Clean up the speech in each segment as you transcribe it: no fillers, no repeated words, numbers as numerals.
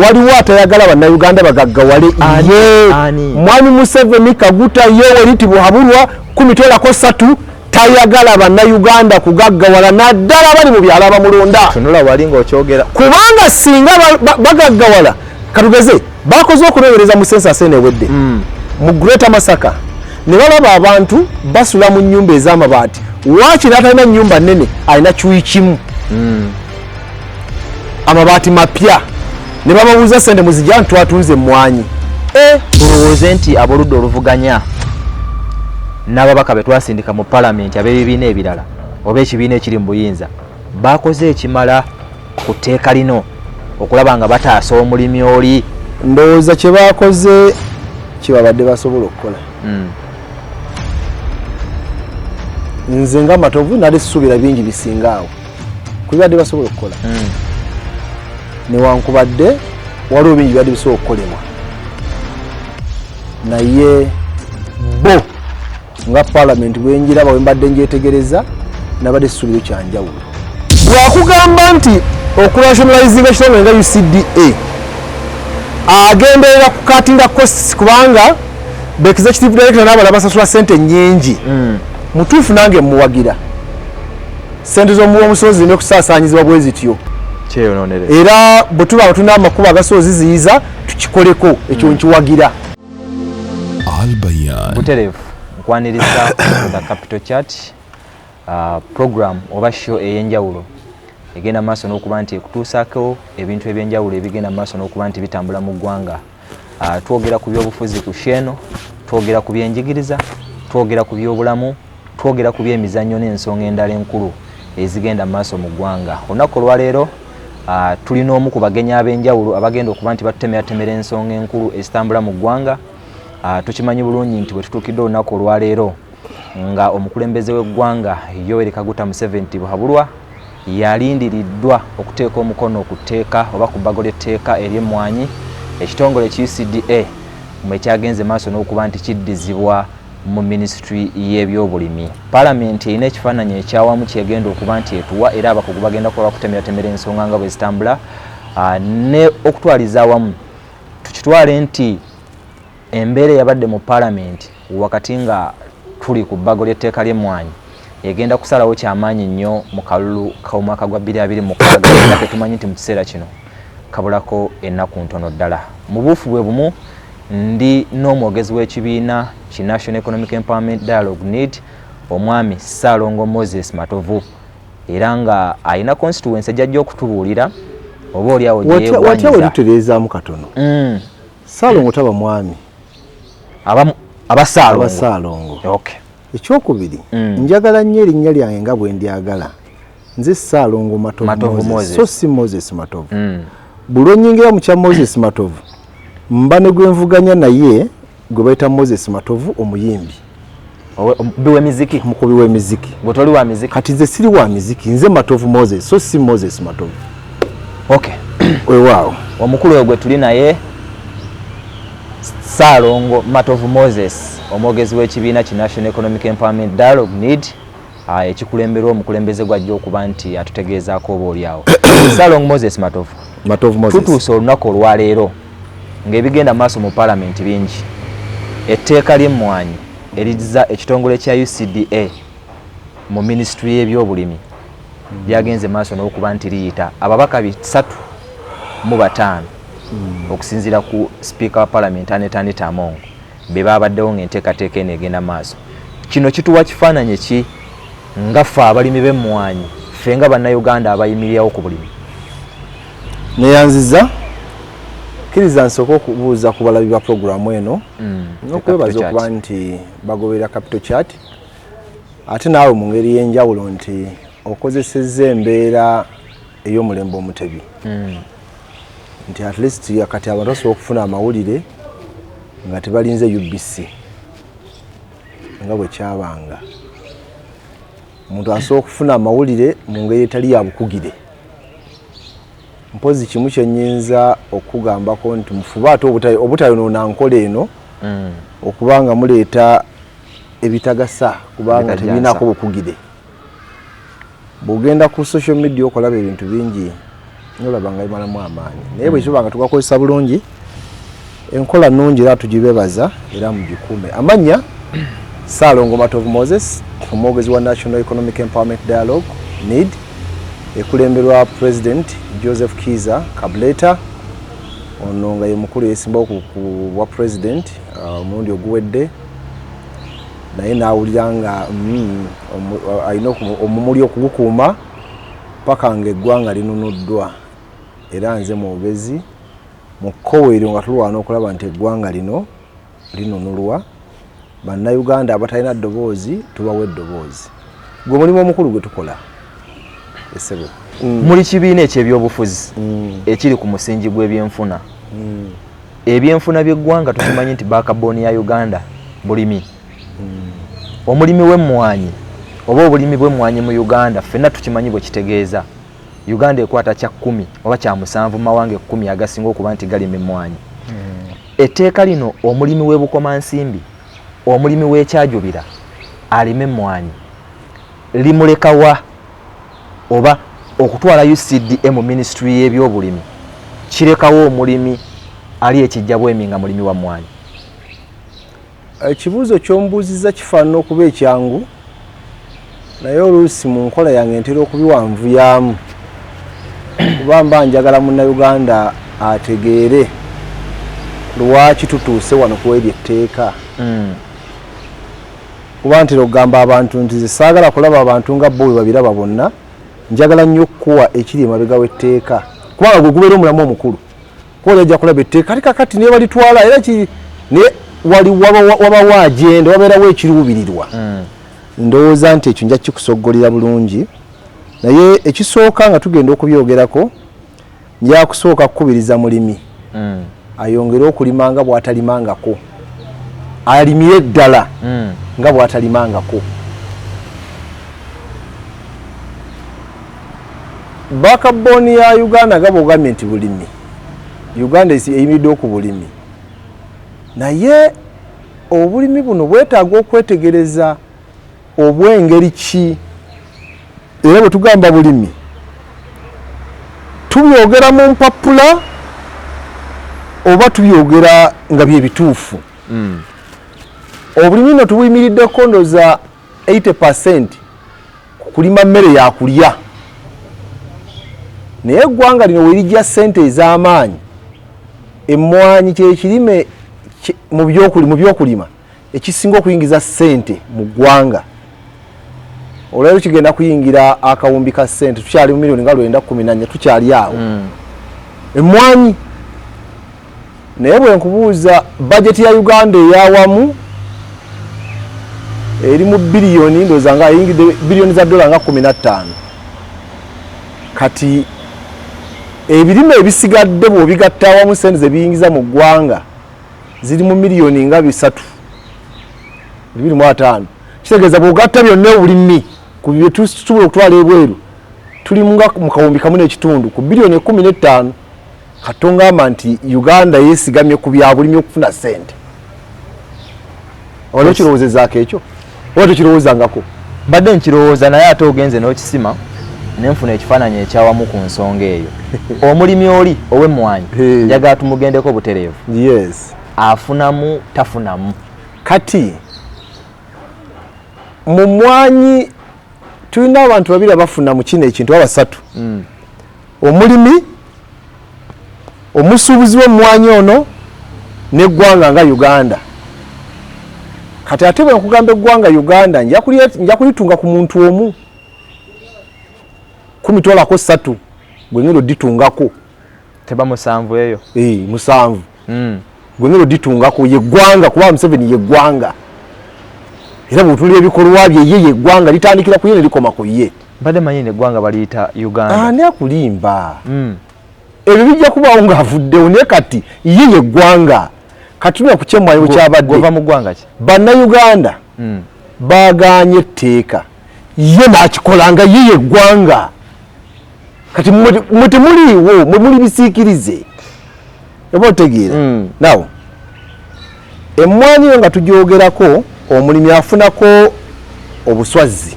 waliwo atayagala bannayuganda bagaggawale ye mwami Museveni Kaguta Yoweri Buhabulwa 13 tayagala bannayuganda kugaggawala naddala bali mu byalo abamulonda tunula walinga okyogera kubanga singa bagaggawala katugeze bakoze okunoonyereza mu sensa enewedde mu Greater Masaka ne balaba abantu basula mu nnyumba ez'amabaati waaki n'atalina nnyumba nnene alina kiwi kimu amabaati mapya ne bababuuza sente muzijja ntwatunze emmwanyi olowooze nti aboludde oluvuganya n'ababaka be twasindika mu palamenti ab'ebibiina ebirala oba ekibiina ekiri mu buyinza bakoze ekimala ku tteeka lino okulaba nga bataasa omulimi oli ndowooza kye bakoze kibabadde basobola okukola nze nga Matovu nali ssuubira bingi bisinga awo kubibadde basobola okukola newankubadde waliwo bingi bibadde bisobola okukolemwa naye bo nga palamenti bwenjiraba wembadde njetegereza nabadde ssuubiro kyanjawulo bwakugamba nti okurationalizinga ekitongole nga UCDA agenderera kukatinga costs kubanga the executive director n'abala basasula sente nnyingi mutuufu nange muwagira sente z'omuwa omusozi n'okusaasaanyizibwa bwe zityo era bwe tuba tulina amakubo agasobola ziziyiza tukikoleko ekyo nkiwagira butereevu nkwaniriza the Capital Chat program oba show ey'enjawulo egenda maaso n'okuba nti ekutuusaako ebintu eby'enjawulo ebigenda maaso n'okuba nti bitambula mu ggwanga twogera ku byobufuzi ku Sheno twogera ku byenjigiriza twogera ku byobulamu twogera ku byemizannyo n'ensonga endala enkulu ezigenda maaso mu ggwanga olunaku olwaleero tulina omu ku bagenyi ab'enjawulo abagenda okuba nti batutemeratemera ensonga enkulu ezitambula mu ggwanga tukimanyi bulungi nti bwe tutuukidde olunaku olwaleero nga omukulembeze w'eggwanga Yoweri Kaguta Museveni Buhabulwa yalindiriddwa okuteeka omukono ku tteeka oba ku bbago ly'etteeka ery'emmwanyi ekitongole UCDA mwe kyagenze maaso n'okuba nti kiddizibwa mu ministry y'ebyobulimi. Palamenti erina ekifaananyi ekyawamu kyegenda okuba nti etuwa era abakugu bagenda kuba bakutemeratemera ensonga nga bwe zitambula ne okutwaliza awamu tukitwale nti embeera yabadde mu palamenti wakati nga tuli ku bbago ly'etteeka ly'emmwanyi egenda kusalawo kyamaanyi nnyo mu kalulu k'omwaka gwa 2026 nga tetumanyi nti mu kiseera kino kabulako ennaku ntono ddala. Mu buufu bwe bumu ndi n'omwogezi w'ekibiina ki National Economic Empowerment Dialogue NED omwami Ssaalongo Moses Matovu era nga alina constituency ejjajja okutubuulira oba oli awo gyeyewanyiza watya wetutereezaamu katono Ssaalongo taba mwami aba Ssaalongo okay. Ekyokubiri njagala nnyo erinnya lyange nga bwe ndyagala nze Ssaalongo Matovu Moses so si Moses Matovu buli onyingira mu kya Moses Matovu mba ne gwe nvuganya naye gwe bayita Moses Matovu omuyimbi biwe miziki mukubi w'emiziki gwe wa miziki kati nze siri wa miziki nze Matovu Moses so si Moses Matovu okay. Weewaawo omukulu oyo gwe tuli naye Ssaalongo Matovu Moses omwogezi w'ekibiina ki National Economic Empowerment Dialogue NED ekikulemberwa omukulembeze gwajja okuba nti atutegeezaako oba oliawo Ssaalongo Moses Matovu tutuuse olunaku olwaleero ng'ebigenda maaso mu palamenti bingi etteeka ly'emmwanyi eriza ekitongole kya UCDA mu ministry y'ebyobulimi lyagenze maaso n'okuba nti liyita ababaka 305 okusinziira ku speaker wa palamenti Aneta Amongo be babaddewo ng'enteekateeka eno egenda maaso. Kino kituwa kifaananyi ki nga ffe abalimi b'emmwanyi ffe nga bannayuganda abayimirirawo ku bulimi? Neyanziza kkiriza nsooka okubuuza ku balabi ba puroguramu eno n'okwebaza okuba nti bagoberera Capital Chat ate naawe mu ngeri y'enjawulo nti okozesezza embeera ey'omulembe omutebi nti at least kati abantu basobola okufuna amawulire nga tebalinze UBC nga bwe kyabanga omuntu asobola okufuna amawulire mu ngeri etali ya bukugire. Mpozi kimu kyennyinza okugambako nti mufuba ate obutayonoona nkola eno okubanga muleeta ebitagasa kubanga tebinako bukugire. Bw'ogenda ku social media okolaba ebintu bingi nolaba nga imalamu amaanyi naye bwe kiba nga tugakozesa bulungi enkola nnungi era tugibebaza era mugikuume. Amannya Ssaalongo Matovu Moses, omwogezi wa National Economic Empowerment Dialogue NED, ekulemberwa President Joseph Kiza Kabuleta, ono nga ye mukulu yeesimbawo ku bwa President omulundi oguwedde, naye naawulira nga alina omumuli okugukuuma paka nga eggwanga linunuddwa, era nze mwogezi mu kkowe eryo nga tulwana okulaba nti eggwanga lino linunulwa. Bannayuganda abatalina ddoboozi tubawa eddoboozi. Gwe mulimu omukulu gwe tukola esebo. Muli kibiina eky'ebyobufuzi ekiri ku musingi gw'ebyenfuna. Ebyenfuna by'eggwanga tukimanyi nti backbone ya Uganda bulimi. Omulimi w'emmwanyi oba obulimi bw'emmwanyi mu Uganda ffenna tukimanyi bwe kitegeeza. Uganda ekwata kya 10 oba kya 7 mu mawanga 10 agasinga okuba nti galima emmwanyi. Etteeka lino omulimi w'ebukomansimbi, omulimi w'ekyajubira alime emmwanyi limulekawa oba okutwala UCDM ministry y'ebyobulimi kirekawo omulimi ali ekijja bwemi nga mulimi wa mmwanyi? Ekibuuzo ky'ombuuziza kifaanana okuba ekyangu naye oluusi mu nkola yange ntera okubiwanvuyamu kuba mba njagala munnayuganda ategeere lwaki tutuuse wano ku eryo etteeka. Kuba ntera okugamba abantu nti ze saagala kulaba abantu nga bo bwe babiraba bonna, njagala nnyo okuwa ekiri emabega w'etteeka kubanga gwe gubeera omulamu omukulu kuba ojja kulaba etteeka ate kakati naye balitwala era naye wabawo agenda wabeerawo ekiruubirirwa. Ndowooza nti ekyo nja kikusoggolera bulungi, naye ekisooka nga tugenda okubyogerako nja kusooka kukubiriza mulimi ayongere okulima nga bw'atalimangako, alimire ddala nga bw'atalimangako. Backbone ya Uganda nga bw'ogambye nti bulimi, Uganda eyimiriddewo ku bulimi, naye obulimi buno bwetaaga okwetegereza obw'engeri ki. Era bwe tugamba bulimi tubyogera mu mpapula oba tubyogera nga bye bituufu. Obulimi no tubuyimiriddeko ndoza 80% kulima mmere ya kulya, naye eggwanga lino werijja ssente ez'amaanyi, emmwanyi kyekirime mu byokulima ekisinga okuyingiza ssente mu ggwanga. Olwaleero kigenda kuyingira akawumbi ka ssente, tukyali mu milioni nga 914 tukyali awo emmwanyi. Naye bwe nkubuuza bajeti ya Uganda eyawamu eri mu biliyoni, ndowooza nga eyingidde biliyoni za dola nga 15. Kati ebirime ebisigadde bw'obigatta awamu ssente ze biyingiza mu ggwanga ziri mu miliyoni nga 3.25. Kitegeeza bw'ogatta byonna obulimi ku bye tusobola okutwala ebweru tuli mu kawumbi kamu n'ekitundu ku biliyoni 15. Katongamba nti Uganda yeesigamye ku byabulimi okufuna ssente. Olwo kirowoozezaako ekyo oba tokirowoozangako? Mbadde nkirowooza naye ate ogenze n'okisima nenfuna ekifaananyi ekyawamu ku nsonga eyo. Omulimi oli ow'emmwanyi njagala tumugendeko butereevu. Yes. Afunamu tafunamu. Kati mu mmwanyi tulina abantu babiri abafuna mu kino ekintu abasatu. Omulimi, omusuubuzi w'emmwanyi ono n'eggwanga nga Uganda. Kati ate bwe nkugamba eggwanga Uganda nja kulitunga ku muntu omu 13 gwengero ditungako. Teba 7 eyo? 7. Gwengero ditungako yeggwanga kuba Museveni yeggwanga. Era bw'otulira ebikolwa bye ye yeggwanga litandikira ku ye ne likoma ku ye. Mbadde manyi n'eggwanga baliyita Uganda. Ani akulimba? Ebyo bijja kubaawo ng'avuddewo naye kati ye yeggwanga. Kati tuna ku kyemmwanyi kyabadde. Gova mu ggwanga ki? Bannayuganda baaganye etteeka ye n'akikolanga ye yeggwanga. Kati mwe temuliiwo, mwe muli bisiikirize. Oba otegeera? Nawo emmwanyi yo nga tugyogerako, omulimi afunako obuswazi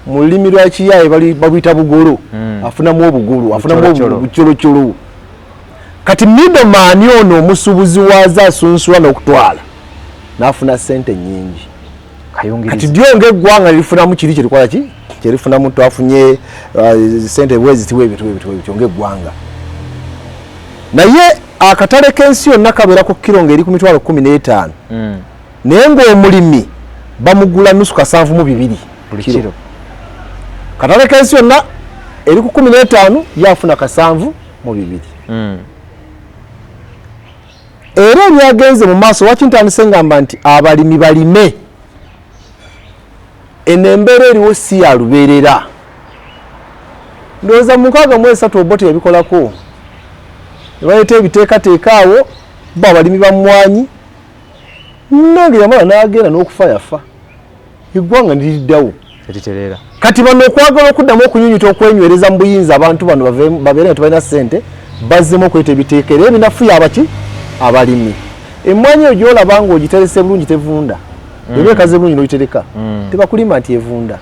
mu lulimi lwa Kiyaye babuyita bugolo afunamu obugulu afunamu obucolocolo kati middleman ono omusuubuzi waaza asunsula n'okutwala n'afuna ssente nnyingi kati lyonga eggwanga lirifunamu kiri kyerikola ki kyerifunamu twafunye ssente bwezitiwa ebyo ng'eggwanga naye akatale k'ensi yonna kabeera ku kiro ng'eri ku mitwalo 15 naye ng'omulimi bamugula nusu kasanvu mu 2 buli kiro katale k'ensi yonna eri ku 15 yafuna kasanvu mu 2 era ebyagenze mu maaso wakintandise ngamba nti abalimi balime enembeera eriwo si ya lubeerera ndowooza mu 63 obote yabikolako nebaleeta ebiteekateeka awo bo abalimi bamwanyi nange yamala n'agenda n'okufa yafa eggwanga ndiriddawo kati bano okwagala okuddamu okunyunyuta okwenywereza mu buyinza abantu bano babeere nga tebalina ssente bazzemu okweta ebiteeka era ebinafuya abaki abalimi emmwanyi eyo gy'olaba ng'ogiterese bulungi tevunda eba ekaze bulungi n'ogitereka tebakulima nti evunda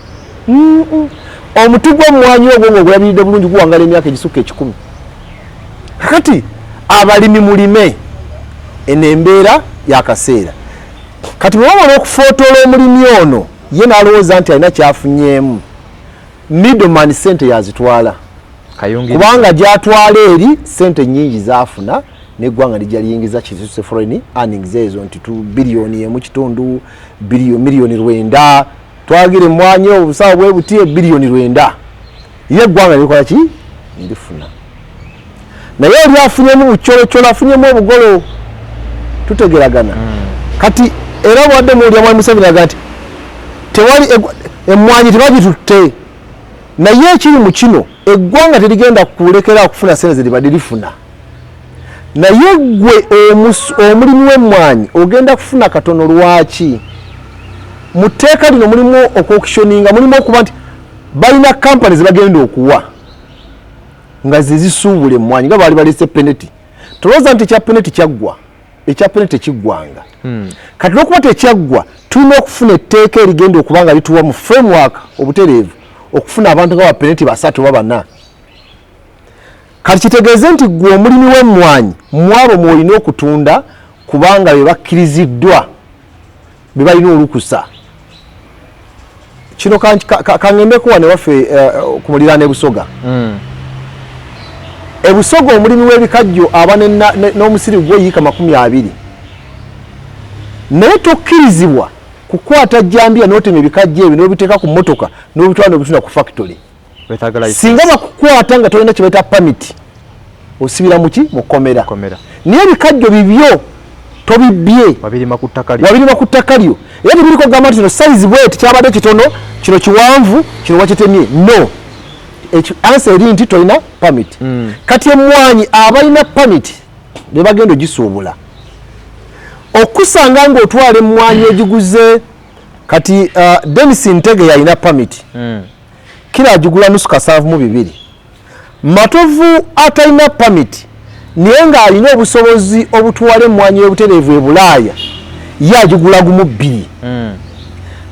omuti gw'emmwanyi ogwo ng'ogulabiridde bulungi guwangala emyaka egisukka 10 kakati abalimi mulime enembeera yakaseera kati bwewamala okufootola omulimi ono ye n'alowooza nti alina kyafunyeemu middleman ssente yazitwala kubanga gyatwala eri ssente nnyingi zaafuna n'eggwanga lijja liyingiza kisuse foreign earnings ezo nti 2 biliyoni emu kitundu miliyoni 9 twagire emmwanyi obusawo bwe buti biliyoni 9 ye eggwanga lirikola ki ndifuna naye oli afunyemu bucolocolo afunyemu obugolo tutegeragana kati era bwadde muwulira mwami Museveni aga nti tewali emmwanyi tebagitutte naye ekiri mu kino eggwanga terigenda kulekera okufuna ssente zeribadde lifuna naye gwe omulimi w'emmwanyi ogenda kufuna katono lwaki mu tteeka lino mulimu okwokushoninga mulimu okuba nti balina kampani zebagenda okuwa nga zezisuubula emmwanyi nga baali balese peneti tolowooza nti ekya peneti kyaggwa ekya peneti tekiggwanga kati lwokuba tekyaggwa tulina okufuna etteeka erigenda okuba nga lituwa mu framework obutereevu okufuna abantu nga bapeneti 3 oba 4 kati kitegeeze nti gwe omulimi w'emmwanyi mwabo mwolina okutunda kubanga be bakkiriziddwa be balina olukusa kino kangendeko wane waffe ku muliraano ebusoga ebusoga omulimi w'ebikajjo aba n'omusiri gw'eyiika 20 naye tokkirizibwa kukwata jjambiya n'otema ebikajjo ebyo n'obiteeka ku mmotoka n'obitwala n'obitunda ku factory singa bakukwata nga tolina kye bayita pamiti osibira muki mu kkomera naye ebikajjo bibyo tobibbye wabirima ku ttaka lyo era tebiriko gamba nti kino sayizi bweti kyabadde kitono kino kiwanvu kino wakitemye no ansa eri nti tolina pamiti kati emmwanyi abalina pamiti be bagenda ogisuubula okusanga ng'otwala emmwanyi egiguze kati Dennis Ntege yalina pamiti kila agigula nusu kasanvu mu 2 Matovu atalina pamiti naye ng'alina obusobozi obutwala emmwanyi y'obutereevu e Bulaaya ye agigula gumu 2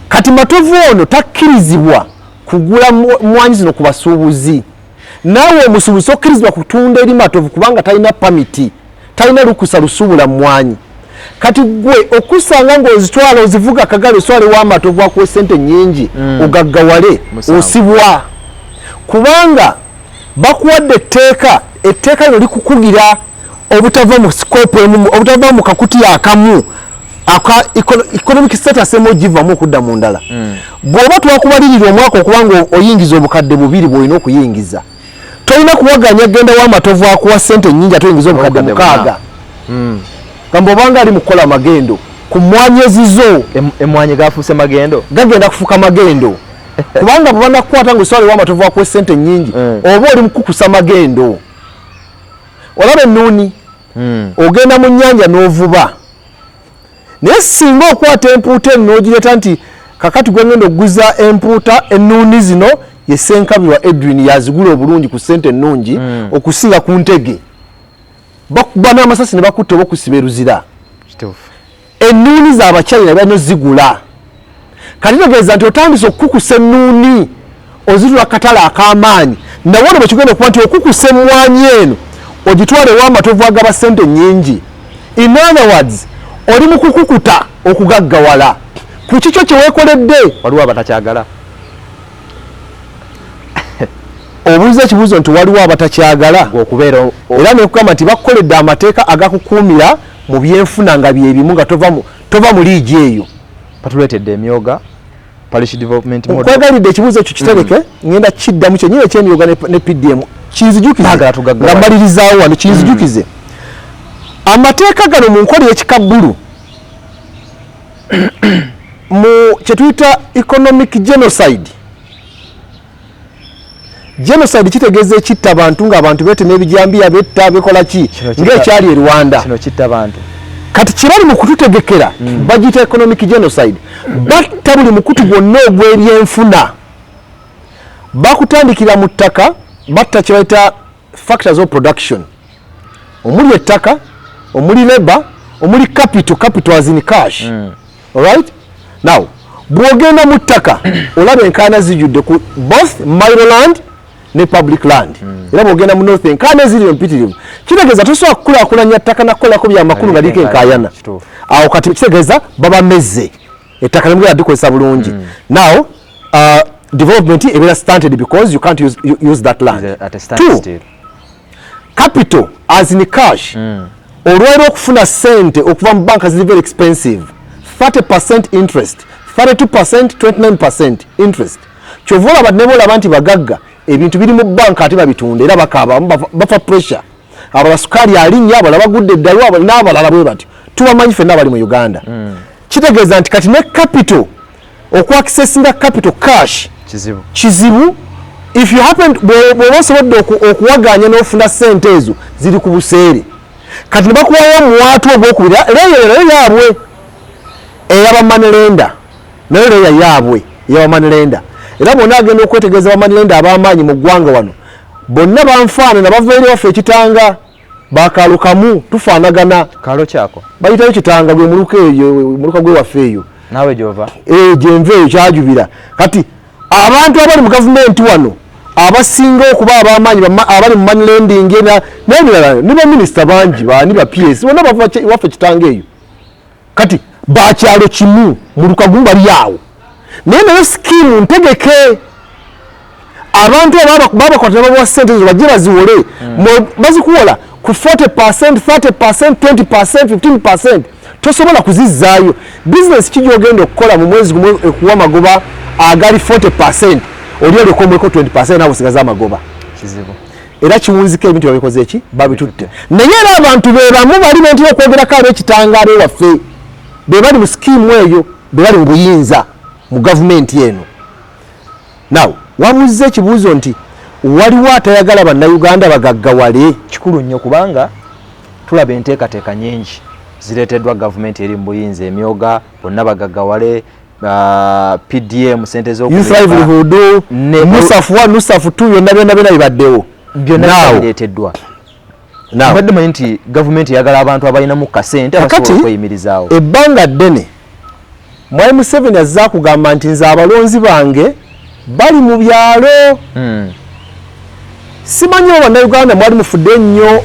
kati Matovu ono takkirizibwa kugula mmwanyi zino ku basuubuzi naawe omusuubuzi okkirizibwa kutunda eri Matovu kubanga talina pamiti talina lukusa lusuubula mmwanyi kati gwe okusanga ng'ozitwala ozivuga akagala oswale wa Matovu akuwa ssente nnyingi ogaggawale osibwa kubanga bakuwadde etteeka lino likukugira obutava mu scope emu obutava mu kakuti akamu economic status emu ogivamu okudda mu ndala bw'oba twakubalirira omwaka okubanga oyingiza obukadde 2 bw'olina okuyingiza tolina kuwaganya genda wa Matovu akuwa ssente nnyingi ate oyingiza obukadde 6 gamba obanga ali mu kukola magendo ku mmwanyi ezizo emmwanyi gafuuse magendo gagenda kufuuka magendo kubanga bwabanda kukwata ng'oswale wa Matovu akuwa ssente nnyingi oba oli mu kukusa magendo olaba ennuuni ogenda mu nnyanja n'ovuba naye singa okwata empuuta eno n'ogireeta nti kakati gwe ngenda okuguza empuuta ennuuni zino ye Ssenkabirwa Edwin yazigula obulungi ku ssente ennungi okusinga ku ntege bakuba n'amasasi ne bakutta oba okusiba eruzira ennuuni z'abakyali na balina zigula kati tegeeza nti otandise okukukusa ennuuni ozitula katala akamanyi nawone bwekigenda okuba nti okukuse emmwanyi eno ogitwale w'amatovu agaba ssente nnyingi. In other words oli mu kukukuta okugaggawala ku kikyo kye weekoledde. Waliwo abatakyagala. Obuuza ekibuuzo nti waliwo abatakyagala okubeera era nekugamba nti bakoledde amateeka agakukuumira mu byenfuna nga byebimu nga tova mu liigi eyo. Batuleetedde emyoga parish development model. Nkwegalidde ekibuuzo ekyo kitereke ngenda kiddamu kyennyini eky'emyoga ne PDM kinzijukize nga mmaliririzaawo wano kinzijukize. Amateeka gano mu nkola y'ekikabbulu mu kye tuyita economic genocide. Genocide kitegeeza ekitta abantu ng'abantu beetema ebijambiya betta bekola ki ng'ekyali e Rwanda. Kino kitta abantu. Kati kirali mu kututegekera bagita economic genocide. Batta buli mukutu gwonna ogw'ebyenfuna. Bakutandikira mu ttaka batta kye bayita factors of production. Omuli ettaka, omuli labor, omuli capital as in cash. Alright? Now, bw'ogenda mu ttaka olaba enkaana zijjudde ku both Maryland ne public land. Era bw'ogenda mu north enkaana ziri empitirivu. Kitegeeza tosobola kukulaakulanya ttaka nakukolako byamakulu nga liiko enkaayana. Awo kati kitegeeza baba mezze ettaka nemugenda likozesa bulungi. Now, development ebeera stunted because you can't use that land. Two, capital as in cash. Olwera okufuna ssente okuva mu banka ziri very expensive. 30% interest, 32%, 29% interest. Kyova olaba ne boolaba nti bagagga ebintu biri mu banka ate babitunda era bakaaba bafa pressure. Abalala sukaali alinnya, abalala bagudde eddalu, n'abalala bwe batyo. Tubamanyi ffenna abali mu Uganda. Kitegeeza nti kati ne capital okwakisesinga capital cash kizibu. If you happen bw'oba osobodde okuwaganya n'ofuna ssente ezo ziri ku buseere. Kati ne bakuwayo omuwaatu ogwokubiri leeyo yaabwe ey'abamanelenda nayo leeya yaabwe ey'abamanelenda. Era bonna agenda okwetegereza abamanelenda ab'amaanyi mu ggwanga wano bonna banfaanana bava eri waffe ekitanga bakaalo kamu tufaanagana. Kaalo kyako bayitayo kitanga gwe muluka eyo muluka gwe waffe eyo naawe gyova gyenva eyo kyajubira. Kati abantu abali mu gavumenti wano abasinga okuba ab'amaanyi abali mu money lending n'ebirala ne baminisita bangi bani ba PS bonna bava waffe kitanga eyo. Kati bakyalo kimu muluka gumu bali awo naye nayo skimu ntegeke abantu ababakwata babawa ssente ezo bajje baziwole bazikuwola ku 40%, 30%, 20%, 15%. Tosobola kuzizzaayo. Business kijogenda okukola mu mwezi gumu okuwa magoba agali 40%. Oli olekomweko 20% nabo sigaza amagoba. Kizibu. Era kiwunzika ebintu babikoze eki babitutte. Naye era abantu bebamu bali bentera okwogerako ab'ekitangaalo waffe. Be bali mu skimu eyo, be bali mu buyinza mu gavumenti eno. Now, wamuzze ekibuuzo nti waliwo atayagala bannayuganda bagaggawale. Kikulu nnyo kubanga tulaba enteekateeka nnyingi zireeteddwa gavumenti eri mu buyinza emyoga bonna bagaggawale PDM sente livelihood nusafu 1 nusafu 2 byonna bibaddewo byonna bireeteddwa. Badde manyi nti gavumenti yagala abantu abalinamu kasente abasobola okweyimirizaawo. Ebbanga ddene Mwai Museveni azza kugamba nti nze abalonzi bange bali mu byalo. Simanyi oba bannayuganda mwali mufudde nnyo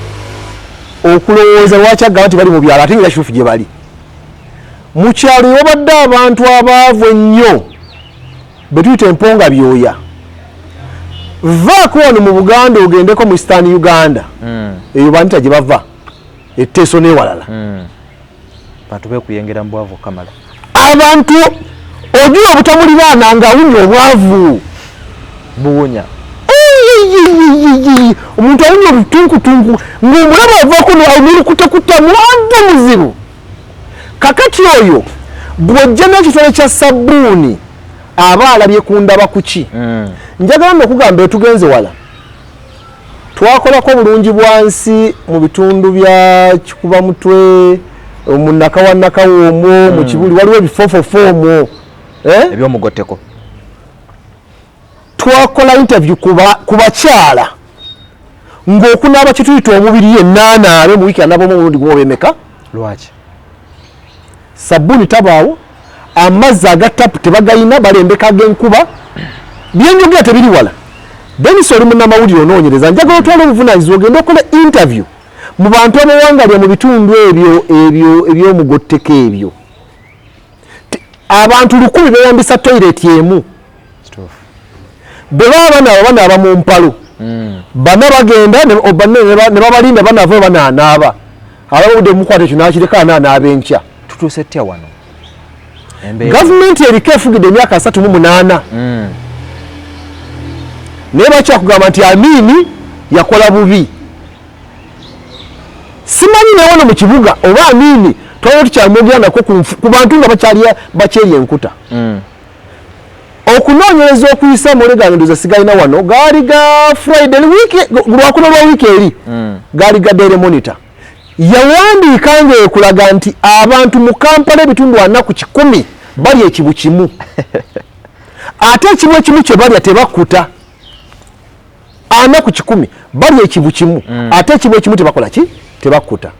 okulowooza lwaki agamba nti bali mu byalo ate nga kituufu gye bali. Mu kyalo wabadde abantu abaavu ennyo be tuyita emponga byoya. Vaako wano mu Buganda ogendeko mu Eastern Uganda. Eyo banita gye bava etteeso n'ewalala. Bantu beekuyengera mu bwavu kamala. Abantu ojula obutamuli baana ng'awunya obwavu buwunya. Omuntu awunya obutunkutunku ng'omulaba avaako n'olukutakuta mwandu muzibu. Kakati oyo bw'ojja n'ekitole kya sabbuuni aba alabye ku ndaba kuki. Njagala n'okugamba etugenze wala. Twakolako bulungi bwansi mu bitundu bya Kikubamutwe, mu Nakawa Nakawomwo, mu Kibuli waliwo ebifofofo omwo. Eby'omugotteko. Twakola interview ku bakyala ng'okunaaba kye tuyita omubiri yennaanaabe mu wiiki anaabamu omulundi gumu obemeka. Lwaki? Sabbuuni tabaawo, amazzi aga tapu tebagayina balembeka ag'enkuba. byenjogera tebiri wala. Then soli munnamawulire onoonyereza njagala otwala obuvunaanyizibwa ogenda okola interview mu bantu abawangalya mu bitundu ebyomugotteko ebyo. Abantu 100 beeyambisa toilet emu. Bwe baba banaaba mu mpalo bana bagenda ne babalinda banava banaanaaba ababudde mukwata ekyo nakireka anaanaaba enkya. Tutuuse tya wano gavumenti eriko efugidde emyaka 38 naye bakyakugamba nti Amini yakola bubi. Simanyi newano mu kibuga oba Amini twali tukyamwogera nako ku bantu nga bakyeri enkuta. Okunoonyereza okuyisa mulegano ndoza sigalina wano gaali ga Friday lwakuna lwa wiiki eri gaali ga Daily Monitor. Yawandiika ng'ekulaga nti abantu mu Kampala ebitundu 410 bali ekibu kimu. Ate ekibu ekimu kye balya tebakkuta. 410 bali ekibu kimu. Ate ekibu ekimu tebakola ki? Tebakkuta.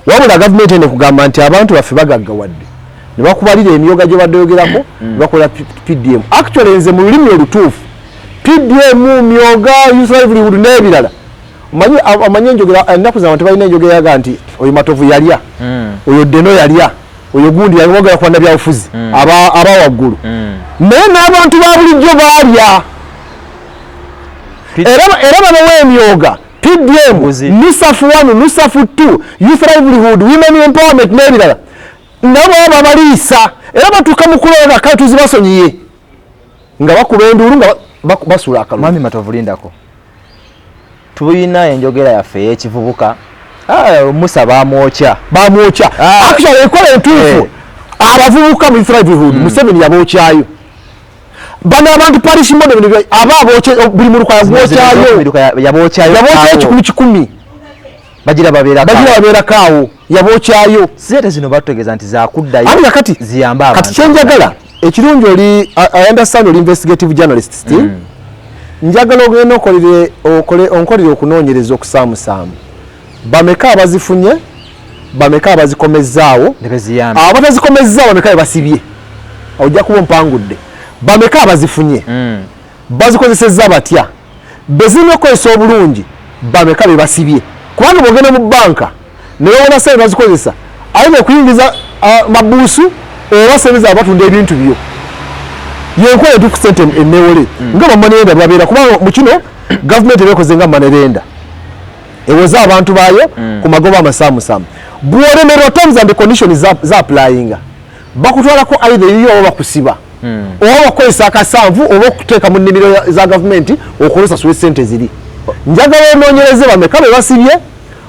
Wabula gavumenti ene kugamba nti abantu baffe bagaggawadde. Ne bakubalira emyoga gye baddogerako bakola PDM. Actually nze mu lulimi olutuufu PDM myoga youth livelihood n'ebirala. Amanyi enjogera ennaku z'abantu tebalina enjogera yaga nti oyo Matovu yalya oyo Deno yalya oyo gundi yalwogera ku bannabyabufuzi aba waggulu naye n'abantu ba bulijjo baalya era babawa emyoga PDM NUSAF 1 NUSAF 2 youth livelihood women empowerment n'ebirala nabo babaliisa era batuuka mu kulooga kale tuzibasonyiye nga bakuba enduulu nga basula akalulu. Mwami Matovu lindako tulina enjogera yaffe ey'ekivubuka Musa bamwokya actually ekola entuufu abavubuka mu youth livelihood Museveni yabookyayo bano abantu parish model aba abookye buli muluka yabookyayo kikumi bagira babeera kaawo yabookyayo sente zino batutegeeza nti zakuddayo ziyamba abantu. Kati kyenjagala ekirungi oli I understand oli investigative journalist still njagala ogenda onkolere okunoonyereza okusaamusaamu bameka abazifunye bameka abazikomezzaawo abatazikomezzaawo bameka bebasibye ojja kuba mpangudde bameka abazifunye bazikozesezza batya bezirina okukozesa obulungi bameka bebasibye kubanga bwogenda mu banka newewona sente bazikozesa ayina okuyingiza mabuusu oba sente zaabwe batunda ebintu byo yenkola etuku sente enewole nga bamanerenda babeera kubanga mu kino gavumenti ebekoze nga manerenda ewoza abantu baayo ku magoba amasaamusaamu bw'olemerwa terms and conditions za applyinga bakutwalako either eriyo oba bakusiba oba bakukozesa akasanvu oba okuteeka mu nnimiro za gavumenti okolesasula sente ziri. Njagala onoonyereze bameka be basibye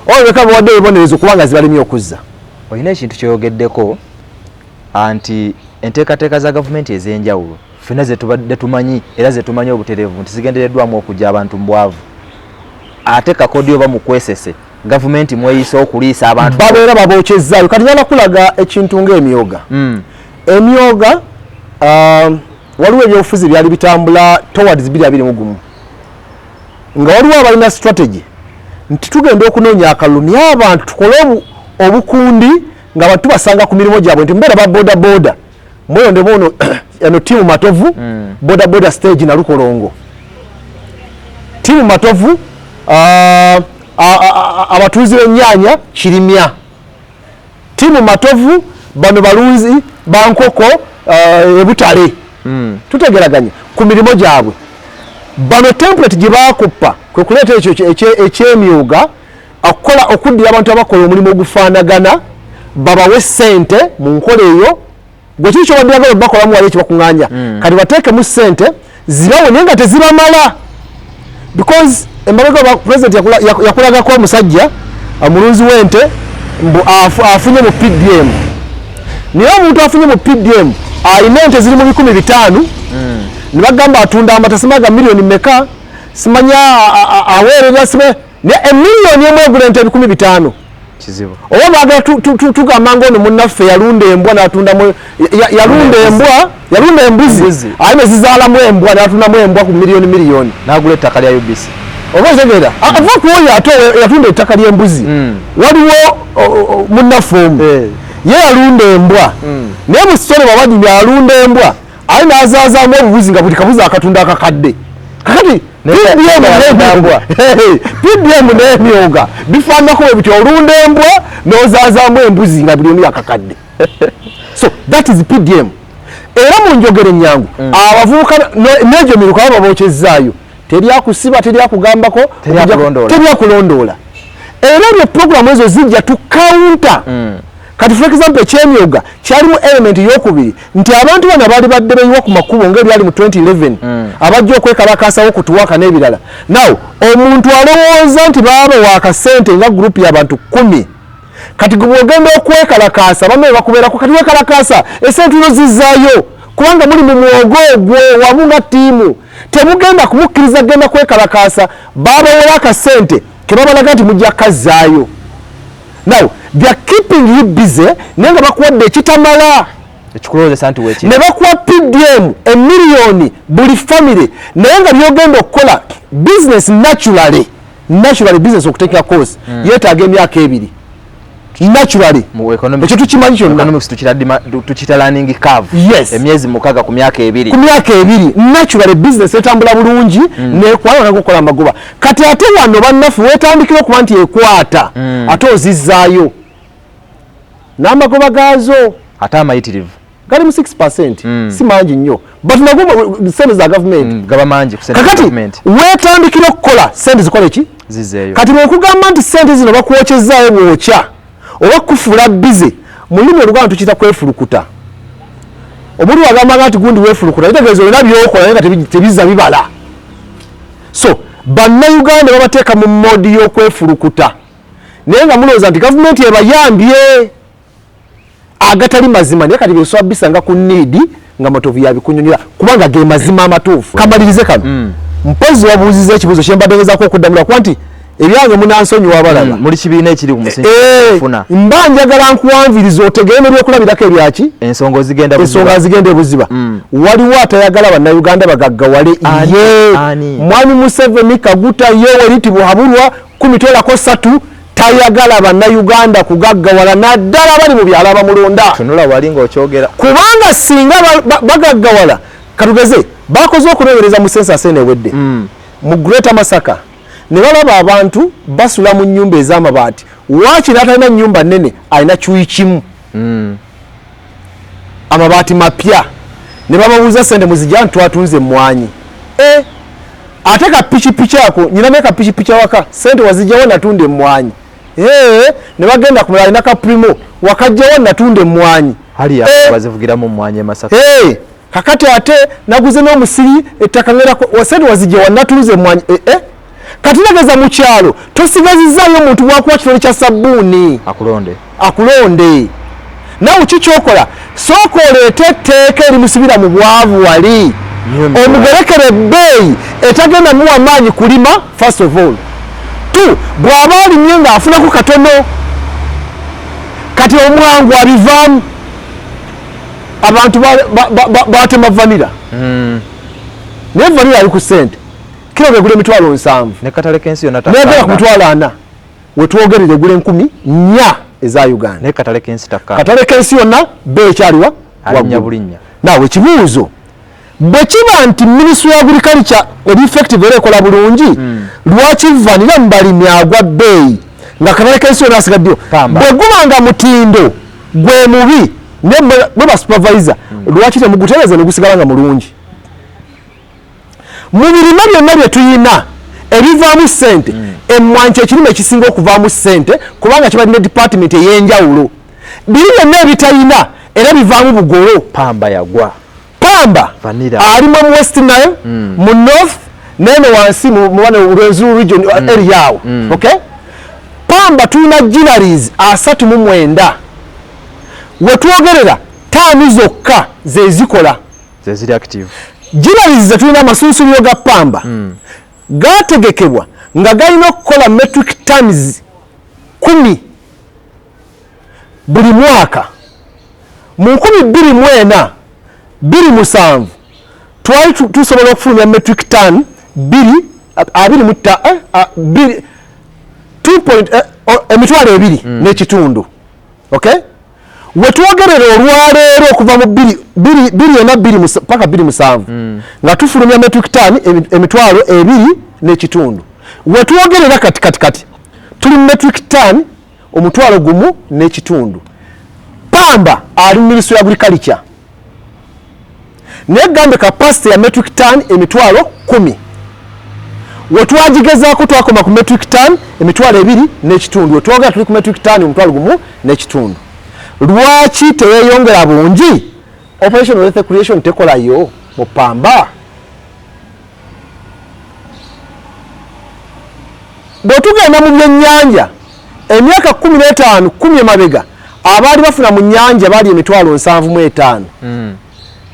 oba bameka bewadde ebibonerezo kubanga zibalemye okuzza. Olina ekintu kyoyogeddeko anti enteekateeka za gavumenti ez'enjawulo ffenna zetubadde tumanyi era zetumanyi obutereevu nti zigendereddwamu okujja abantu mu bwavu ate kakodi oba mu kwesese gavumenti mweyisa okuliisa abantu babeera babookyezaayo. Kati nyala kulaga ekintu ng'emyoga emyoga waliwo ebyobufuzi byali bitambula towards 2021 nga waliwo abalina strategy nti tugenda okunoonya akalulu naye abantu tukole obukundi nga abantu basanga ku mirimu gyabwe nti mbeera ba boda boda mweyonde muno eno tiimu Matovu boda boda stage na Lukolongo tiimu Matovu abatuuzi b'ennyaanya Kirimya tiimu Matovu bano balunzi bankoko ebutale tutegeraganye ku mirimu gyabwe bano template gye bakuppa kwe kuleeta ekyo ekyemyoga okuddira abantu abakola omulimu ogufaanagana babawe ssente mu nkola eyo gwe kiri kyobaddiraga bakolamu wali ekibakuŋŋaanya kati bateekemu ssente zibawe naye nga tezibamala because emabega president yakulagako omusajja omulunzi w'ente afunye mu PDM naye omuntu afunye mu PDM alina ente ziri mu 500 ne bagamba atunda amata simaga miliyoni meka simanya aweerera sibe ne emiliyoni emu egula ente 500 kizibu oba baagala tugamba ng'ono munnaffe yalunda embwa n'atundamu yalunda embuzi aye ne zizaalamu embwa n'atundamu embwa ku miliyoni n'agula ettaka lya UBC oba otegeera ava ku oyo ate yatunda ettaka ly'embuzi waliwo munnaffe omu ye yalunda embwa naye mu sitole babanyumya alunda embwa ayi nazazaamu obubuzi nga buli kabuzi akatunda akakadde kakati PDM n'emyonga bifaanako bwe bityo olunda embwa n'ozaazaamu embuzi nga buli omu yakakadde so that is PDM era mu njogero ennyangu abavubuka n'egyo miruka baba bookyezaayo teryakusiba teryakugambako teryakulondoola era ebyo programu ezo zijja tukawunta kati for example ekyemyoga kyalimu element y'okubiri nti abantu bano baali badde beyiwa ku makubo ng'ebyali mu 2011 abajja okwekalakaasawo kutuwaka n'ebirala naw omuntu alowooza nti baaba waakasente nga gurupu y'abantu 10 kati gwe bw'ogenda okwekalakaasa bamwe bakubeerako kati wekalakaasa esente zo zizzaayo kubanga muli mu mwogo gwe wamu nga ttiimu temugenda kumukkiriza genda kwekalakaasa baabawola akasente kebabalaga nti mujja kazzaayo now they are keeping you busy naye nga bakuwadde ekitamala ne bakuwa PDM emiliyoni buli family naye nga byogenda okukola business naturally business okuteekera course yeetaaga emyaka 2 naturally ekyo tukimanyi kyonna tukita learning curve emyezi 6 ku myaka 2 naturally business etambula bulungi nekwala nakukola amagoba kati ate wano bannafu wetandikira okuba nti ekwata ate ozizzaayo n'amagoba gaazo ate amayitirivu gali mu 6% si mangi nnyo but nago sente za government gaba mangi ku sente government wetandikira okukola sente zikola ki zizeeyo kati bwekugamba nti sente zino bakwokyezaayo bwokya oba kufuula bize mu lulimi oluganda tukiyita kwefulukuta omuli wagambanga nti gundi weefulukuta kitegeeza olina byokola naye nga tebizza bibala so bannayuganda babateeka mu modi y'okwefulukuta naye nga mulowooza nti gavumenti ebayambye agatali mazima naye kati byosobola bisanga ku niidi nga matovu yabikunyonyola kubanga ge mazima amatuufu kamalirize kano mpozi wabuuziza ekibuuzo kyembadde ngezaako okuddamula kuba nti ebyange munansonyiwa abalala muli kibiina ekiri ku musingi funa mba njagala nkuwanviriza otegeere n'ebyokulabirako ebyaki ensonga zigenda ebuziba waliwo atayagala bannayuganda bagaggawale ye mwami Museveni Kaguta Yoweri Buhabulwa 13 tayagala bannayuganda kugaggawala naddala bali mu byalo abamulonda tunula wali ng'okyogera kubanga singa bagaggawala katugeze bakoze okunoonyereza mu census enewedde mu Greater Masaka ne balaba abantu basula mu nnyumba ez'amabaati waaki n'atalina nnyumba nnene alina kyuyi kimu amabaati mapya ne bababuuza sente muzijja ntwatunze emmwanyi ate kapikipiki ako nyinamu kapikipiki awaka sente wazijjawo natunda emmwanyi ne bagenda kumulala alina kaprimo wakajjawo natunda emmwanyi bazivugiramu emmwanyi e Masaka kakati ate naguze n'omusiri ettaka ngerako sente wazijjawo natuuze emmwanyi kati nageza mu kyalo tosigazizaayo omuntu bwakuwa kitole kya sabbuuni akulonde nawe kikyokola sooka oleete etteeka erimusibira mu bwavu wali omugerekere ebbeeyi etagenda muwa maanyi kulima first of all bw'aba alimye ng'afunako katono kati omwangu abivaamu abantu batema vanira naye vanira ali ku ssente kilo begula emitwalo 7 ne katale kensi yonna negera ku mitwalo 4 wetwogerere egula 10,4 eza Uganda ne katale kensi takka katale kensi yonna beekyaliwa wabulinya nawe ekibuuzo bwe kiba nti Ministry of Agriculture effective era ekola bulungi lwaki vanira mu balimi agwa bbeeyi nga katale kensi yonna asigaddeyo bwe gubanga mutindo gwe mubi ne ba supervisor lwaki temugutereeze ne gusigala nga mulungi mu birime byonna bye tuyina ebivaamu ssente emmwanyi ekirime ekisinga okuvaamu ssente kubanga kiba ne department ey'enjawulo biri byonna ebitalina era bivaamu bugolo pamba yagwa ali mu West Nile mu North nene wansi mu Rwenzuru region area awo okay pamba tulina ginaries 39 wetwogerera 5 zokka zezikola zeziri active ginaries zetulina amasunsuliro ga pamba gategekebwa nga galina okukola metric tons 10 buli mwaka mu 2024 27 twali tusobola okufulumya metric ton 2 emitwalo 2 n'ekitundu okay wetwogerera olwaleero okuva mu 2 paka 27 nga tufulumya metric ton emitwalo 2 n'ekitundu. Wetwogerera kati tuli metric ton omutwalo gumu n'ekitundu. Pamba ali Ministry of Agriculture negambe capacity ya metric ton emitwalo 10. Wetwagigezaako twakoma ku metric ton emitwalo 2 n'ekitundu. Wetwogera tuli ku metric ton omutwalo gumu n'ekitundu. Lwaki teyeyongera bungi? Operation Wealth Creation tekolayo mu Pamba. Bwetugenda mu byennyanja emyaka 15 10 emabega abaali bafuna mu nnyanja baali emitwalo 75.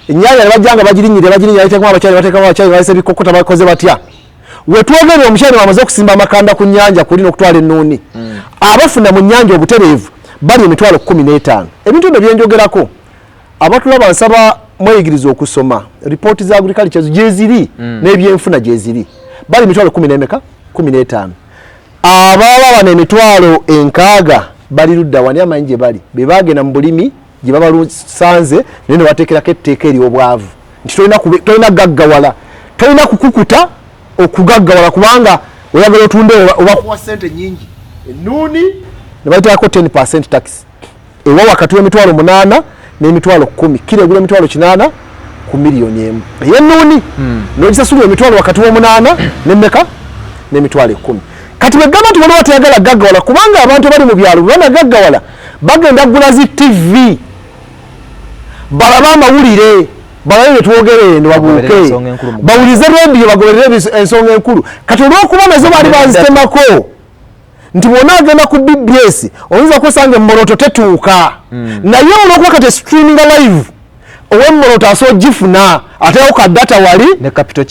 Ennyanja ne bajjanga bagirinyire bateekamu abakyali balese ebikokota bakoze batya. Wetwogere omukyali wamaze okusimba amakanda ku nnyanja kulina okutwala ennuuni. Abafuna mu nnyanja obutereevu bali emitwalo 15. Ebintu bino byenjogerako abatulaba nsaba mweyigiriza okusoma ripooti za agriculture gyeziri n'ebyenfuna gyeziri bali emitwalo 15. Ababa bano emitwalo 6 bali ludda wani amanyi gye bali be bagenda mu bulimi gye babalusanze naye ne bateekerako etteeka ery'obwavu nti tolina gaggawala, tolina kukukuta okugaggawala kubanga oyagala otunde obakuwa ssente nnyingi. Ennuuni ne bayiteekako 10% tax ewa wakati w'emitwalo 8 n'emitwalo 10 kilo egula emitwalo 8 ku miliyoni emu ey'ennuuni n'ogisasula emitwalo wakati w'omunaana n'emmeka n'emitwalo 10. Kati begamba nti waliwo teyagala gaggawala kubanga abantu bali mu byalo bana gaggawala bagenda gula zi TV balaba amawulire balabe betwogere eno babuuke bawulize rediyo bagoberere ensonga enkulu. Kati olw'okuba nazo baali bazitemako nti bwona agenda ku BBS oyinza kusanga emmoroto tetuuka naye olw'okuba kati streaming live ow'emmoroto asobola gifuna ateewo ka data wali ne capital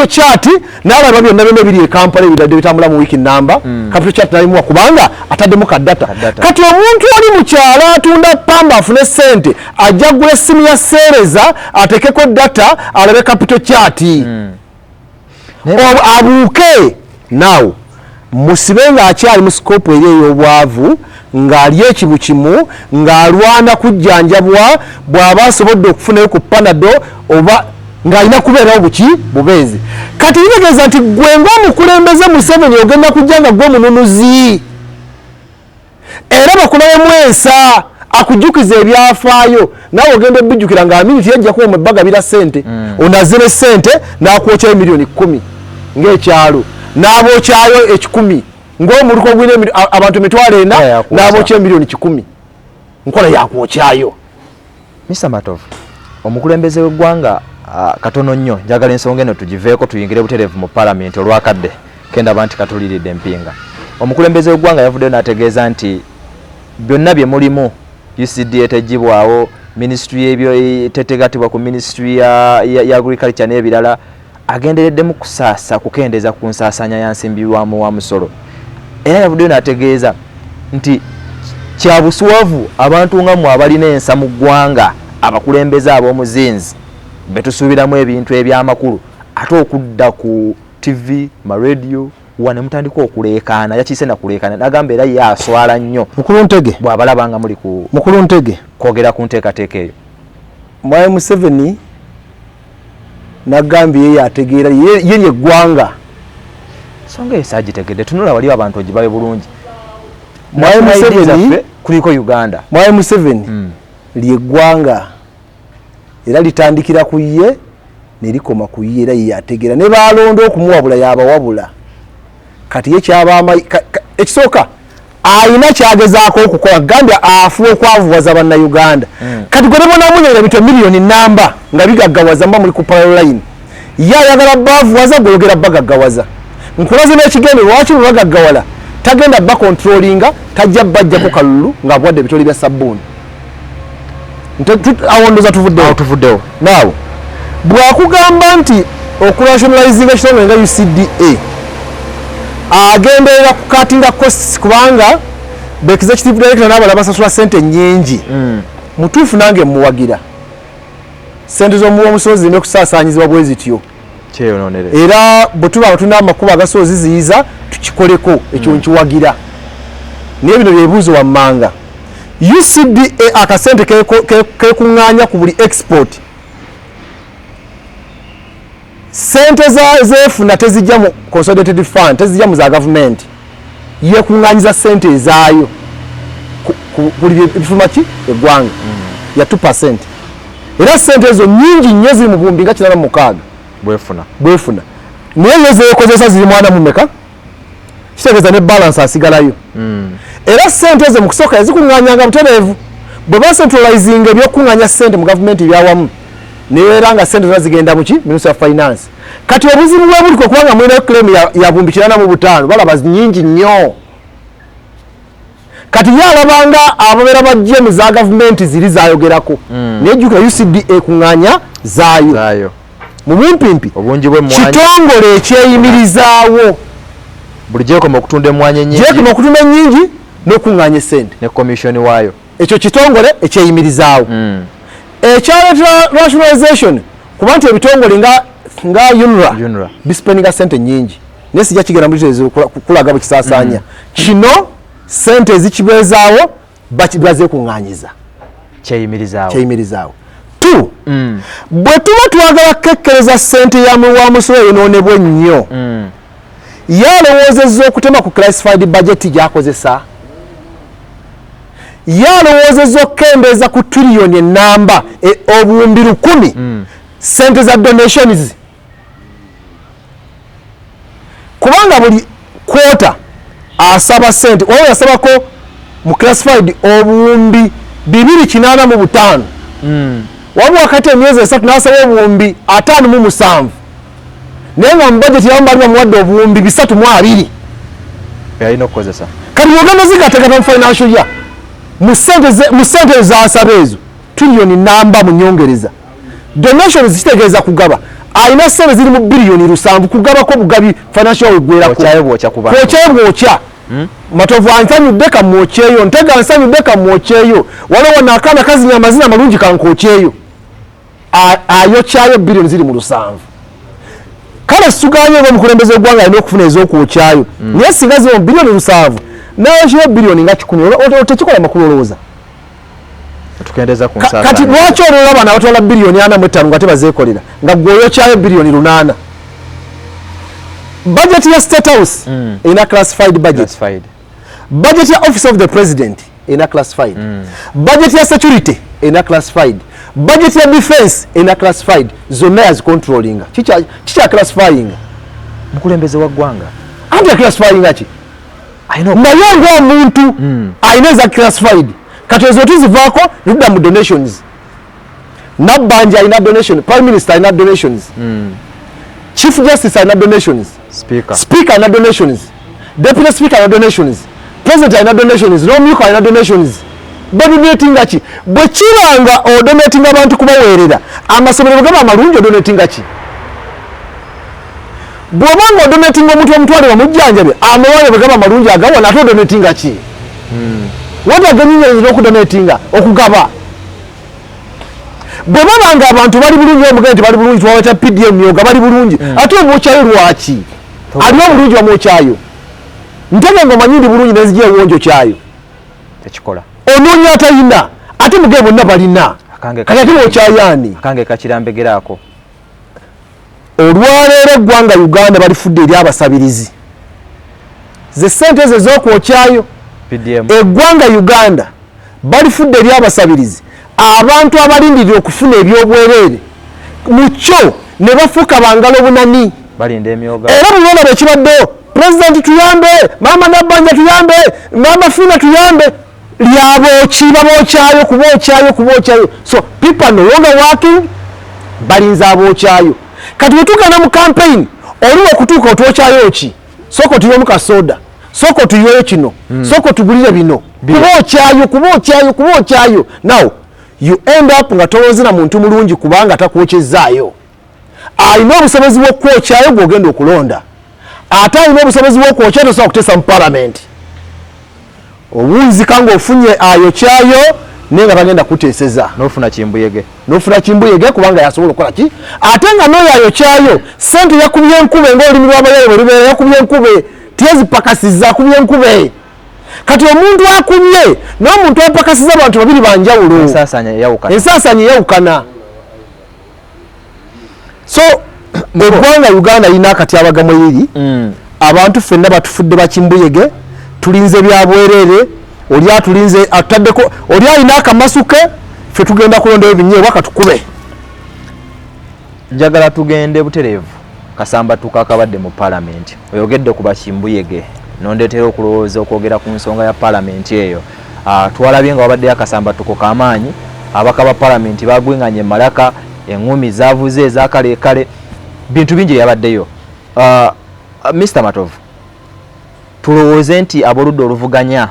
chart n'alaba byonna biri e Kampala ebidadde bitambula mu wiki namba capital chart nalimuwa kubanga ataddemu ka data. Kati omuntu ali mu kyalo atunda pamba afune ssente ajja gula essimu ya seereza ateekeko data alabe capital chart abuuke. Naawe musibe ng'akyali mu sikopu eri ey'obwavu ng'ali ekibu kimu ng'alwana kujjanjabwa bw'aba asobodde okufunayo ku Panado oba ng'alina kubeerawo bubeezi. Kati kitegeeza nti gwe ng'omukulembeze Museveni ogenda kujja nga gwe omununuzi era bakulabemu ensa akujjukiza ebyafaayo naawe ogenda ebijjukira nga miniti yajja kuba omubagabira ssente onazire ssente n'akwokyayo miliyoni 10 ng'ekyalo n'abookyayo 10 ng'omuluko gwine abantu emitwalo 4 n'abookyayo miliyoni 10 nkola yakwokyayo. Mr. Matov, omukulembeze w'eggwanga katono nnyo njagala ensonga eno tugiveeko tuyingire butereevu mu Parliament olwakadde kendaba nti katuliridde empinga. Omukulembeze w'eggwanga yavuddeyo n'ategeeza nti byonna bye mulimu UCDA tegibwawo ministry ebyo tetegatibwa ku ministry ya agriculture n'ebirala agendereddemu kusaasa kukendeeza ku nsaasanya ya nsimbi wa musolo. Era yavuddeyo n'ategeeza nti kya buswavu abantu nga mmwe abalina ensa mu ggwanga abakulembeze ab'omuzinzi betusuubiramu ebintu eby'amakulu ate okudda ku TV maradio wane mutandika okuleekaana yakiise na kuleekaana nagamba era ye aswala nnyo Mukuruntege bw'abalabanga muli ku Mukuruntege kwogera ku nteekateeka eyo. Mwai Museveni nagambye ye yategeera ye eggwanga songa esaagitegedde tunula waliwo abantu ogibabe bulungi. Mwai Museveni kuliko Uganda. Mwai Museveni ly'eggwanga era litandikira ku ye ne likoma ku ye era ye yategeera ne balonda okumuwabula yabawabula. Kati ye kyabama ekisooka alina kyagezaako okukola Gambia afuwa okwavuwaza bannayuganda. Kati gwe bonamunyera bitwe miliyoni namba nga bigaggawaza mba muli ku parallel line ye ayagala bavuwaza gweyogera bagaggawaza nkulaze n'ekigendo lwaki bagaggawala tagenda ba controllinga tajja bajjako kalulu ng'abwadde ebitoli bya sabbuuni awondoza tuvuddewo naawe bw'akugamba nti okurationalizinga ekitongole nga UCDA agenderera kukatinga costs kubanga the executive director n'abala basasula ssente nnyingi mutuufu nange muwagira ssente z'omuwa omusozi zireme kusaasaanyizibwa bwe zityo era bwe tuba abatunda amakubo agasobola ziziyiza tukikoleko ekyo nkiwagira naye bino byebuuzo wammanga UCDA akasente kekunganya ku buli export sente zefuna tezijja mu consolidated fund, tezijja mu za government, yekunganyiza sente ezaayo buli bifuma ki eggwanga ya 2%. Era sente ezo nyingi nnyo ziri mu bumbi nga 86 bwefuna naye yezeekozesa ziri mwana mumeka kitegeeza ne balance asigalayo. Era sente ezo mu kusooka yazikunganyanga butereevu bwe bacentralizing ebyokunganya sente mu gavumenti ebyawamu neera nga sente zonna zigenda muki Ministry of Finance. Kati obuzibu bwe buliko kubanga mulina claim ya bumbi 85 balaba nyingi nnyo. Kati yalabanga ababeera bajje mu za gavumenti ziri zayogerako nejjukira UCDA kunganya zaayo mu bumpimpi obungi bw'emmwanyi kitongole ekyeyimirizaawo buli gyekoma okutunda emmwanyi ennyingi n'okunganya sente ne commission waayo ekyo kitongole ekyeyimirizaawo. Ekyaleeta rationalization kuba nti ebitongole nga UNRA bispendinga sente nyingi naye sijja kigenda muliterezo kulaga bwe kisaasaanya kino sente ezikibeezaawo bazeekunganyiza kyeyimirizaawo. Bwe tuba twagala kekkereza sente wa musolo eyonoonebwa ennyo yalowoozezza okutema ku classified budget gy'akozesa, yalowoozezza okukendeeza ku trillion ennamba obuwumbi 1,000 sente za donations, kubanga buli kwota asaba sente oyo yasabako mu classified obuwumbi 285 wabu wakati emyezi 3 n'asaba obuwumbi 57 naye nga mu budget yamu bali bamuwadde obuwumbi 320 yalina okukozesa. Kati Uganda zigategeka mu financial year mu sente zasaba ezo trillion namba mu nyongereza donations zitegeeza kugaba alina sente ziri mu billion 7 kugabako bugabi financial bwokya matovu ansanyudde kamwokyeyo ntega ansanyudde kamwokyeyo waliwo n'akaana kazinya amazina amalungi kankokyeyo ayokyayo billion ziri mu 7. Kale suganye ng'omukulembeze gw'eggwanga alina okufuna ez'okwokyayo naye singa ziri mu billion 7 n'ayokyayo billion nga 10 tekikola makulu olowooza. Kati lwaki olwolaba n'abatwala billion 45 nga tebazeekolera nga gw'oyokyayo billion 8? Budget ya State House ina classified budget. Budget ya Office of the President ina classified. Budget ya Security ina classified. Budget ya Defense ina classified. Zonna as controlling. Chicha classifying. Mukulembeze wa ggwanga. Andi classifying achi. Naye ng'omuntu ayina za classified. Kati ezo tuzivaako ludda mu donations. Nabbanja ayina donation. Prime Minister ayina donations. Chief Justice ayina donations. Speaker ayina donations. Deputy Speaker ayina donations. President ayina donations. Nomyuka ayina donations. Badonatinga ki? Bwe kiranga odonatinga abantu kubaweerera amasomero gaba amalungi odonatinga ki? Bw'obanga odonatinga omuntu omutwale bamujjanjabe amawale bwe gaba amalungi agawa nate odonatinga ki? Watagenyinza okudonatinga okugaba bwe babanga abantu bali bulungi omugende nti bali bulungi twawata PDM yoga bali bulungi ate omwokyayo lwaki? Alina obulungi omwokyayo ntege ng'omanyi ndi bulungi nezijja ewonjo kyayo tekikola onoonya atalina ate mugee bonna balina kati ate bwokyayaani akange kakirambegeraako. Olwaleero eggwanga Uganda balifudde eri abasabirizi ze sente ezo ez'okwokyayo eggwanga Uganda balifudde eri abasabirizi abantu abalindirira okufuna ebyobwereere mu kyo ne bafuuka bangalo bunani balinda emyoga era bulolaba ekibaddewo President tuyambe, Mama Nabbanja tuyambe, Mama Fina tuyambe lyabooki babookyayo. So people no longer working balinza abookyayo. Kati bwe tugenda mu campaign oliwo okutuuka otwokyayo ki? Soko tuyemu ka soda, soko tuyoyo kino, soko tugulire bino. Kubookyayo. Now you end up nga tolozina muntu mulungi kubanga takwokyezaayo. Alina obusobozi bw'okwokyayo bw'ogenda okulonda. Ate alina obusobozi bw'okwokya tosobola kuteesa mu parliament. Obunzika ng'ofunye ayokyayo naye nga bagenda kuteeseza. N'ofuna kimbuyege kubanga yasobola okukola ki? Ate nga n'oyo ayokyayo sente yakubye enkube ng'olulimi lw'abayole bwe lubeera yakubye enkube tiyezipakasizza akubye enkube. kati omuntu akumye n'omuntu apakasiza abantu babiri banjawulo ensaasanya eyawukana so eggwanga Uganda lina akatyabagamo eri abantu ffenna batufudde bakimbuyege tulinze bya bwerere oli atulinze ataddeko oli alina akamasuke ffe tugenda kulonda ebinyeebwa katukube njagala tugende butereevu Kasamba tukakabadde mu parliament oyogedde ku bakimbuyege nondeetera okulowooza okwogera ku nsonga ya parliament eyo twalabye nga wabaddeyo akasamba tuko k'amaanyi abaka ba parliament bagwinganye malaka engumi zavuze ezakaleekale bintu bingi yabaddeyo Mr. Matovu tulowooze nti aboludde oluvuganya